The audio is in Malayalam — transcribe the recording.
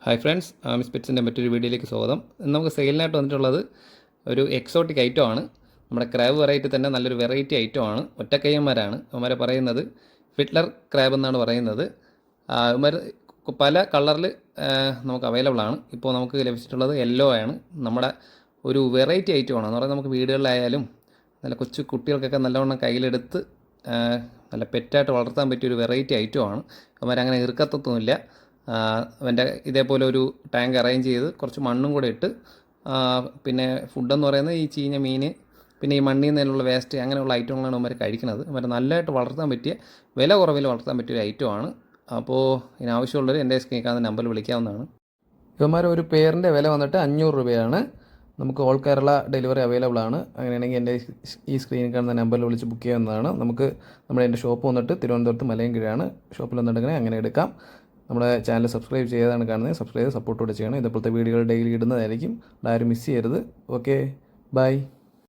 ഹായ് ഫ്രണ്ട്സ്, മിസ് പെറ്റ്സിൻ്റെ മറ്റൊരു വീഡിയോയിലേക്ക് സ്വാഗതം. ഇന്ന് നമുക്ക് സെയിലിനായിട്ട് വന്നിട്ടുള്ളത് ഒരു എക്സോട്ടിക് ഐറ്റം ആണ്. നമ്മുടെ ക്രാബ് വെറൈറ്റി തന്നെ നല്ലൊരു വെറൈറ്റി ഐറ്റം ആണ്. ഒറ്റക്കയ്യന്മാരാണ് അവന്മാരെ പറയുന്നത്. ഫിഡ്ലർ ക്രാബ് എന്നാണ് പറയുന്നത്. ഇവന്മാർ പല കളറിൽ നമുക്ക് അവൈലബിൾ ആണ്. ഇപ്പോൾ നമുക്ക് ലഭിച്ചിട്ടുള്ളത് യെല്ലോ ആണ്. നമ്മുടെ ഒരു വെറൈറ്റി ഐറ്റം ആണ് എന്ന് പറയുന്നത്. നമുക്ക് വീടുകളിലായാലും നല്ല കൊച്ചു കുട്ടികൾക്കൊക്കെ നല്ലവണ്ണം കയ്യിലെടുത്ത് നല്ല പെറ്റായിട്ട് വളർത്താൻ പറ്റിയൊരു വെറൈറ്റി ഐറ്റം ആണ്. അവന്മാരങ്ങനെ ഇറുക്കത്തൊന്നുമില്ല. അവൻ്റെ ഇതേപോലെ ഒരു ടാങ്ക് അറേഞ്ച് ചെയ്ത് കുറച്ച് മണ്ണും കൂടെ ഇട്ട് പിന്നെ ഫുഡെന്ന് പറയുന്നത് ഈ ചീഞ്ഞ മീൻ, പിന്നെ ഈ മണ്ണിൽ നിന്നുള്ള വേസ്റ്റ്, അങ്ങനെയുള്ള ഐറ്റങ്ങളാണ് ഇവന്മാർ കഴിക്കുന്നത്. ഇവരെ നല്ലതായിട്ട് വളർത്താൻ പറ്റിയ, വില കുറവിൽ വളർത്താൻ പറ്റിയൊരു ഐറ്റമാണ്. അപ്പോൾ ഇതിനാവശ്യമുള്ളവർ എൻ്റെ സ്ക്രീനിൽ കാണുന്ന നമ്പറിൽ വിളിക്കാവുന്നതാണ്. ഇവന്മാർ ഒരു പെയറിൻ്റെ വില വന്നിട്ട് 500 രൂപയാണ്. നമുക്ക് ഓൾ കേരള ഡെലിവറി അവൈലബിൾ ആണ്. അങ്ങനെയാണെങ്കിൽ എൻ്റെ ഈ സ്ക്രീനിൽ കാണുന്ന നമ്പറിൽ വിളിച്ച് ബുക്ക് ചെയ്യാവുന്നതാണ്. എൻ്റെ ഷോപ്പ് വന്നിട്ട് തിരുവനന്തപുരത്ത് മലയൻകീഴാണ്. ഷോപ്പിൽ വന്നിട്ടുണ്ടെങ്കിൽ അങ്ങനെ എടുക്കാം. നമ്മുടെ ചാനൽ സബ്സ്ക്രൈബ് ചെയ്താണ് കാണുന്നത്. സബ്സ്ക്രൈബ് ചെയ്ത് സപ്പോർട്ടോടെ ചെയ്യണം. ഇതുപോലത്തെ വീഡിയോകൾ ഡെയിലി ഇടുന്നതായിരിക്കും. ആരും മിസ് ചെയ്യരുത്. Okay, by.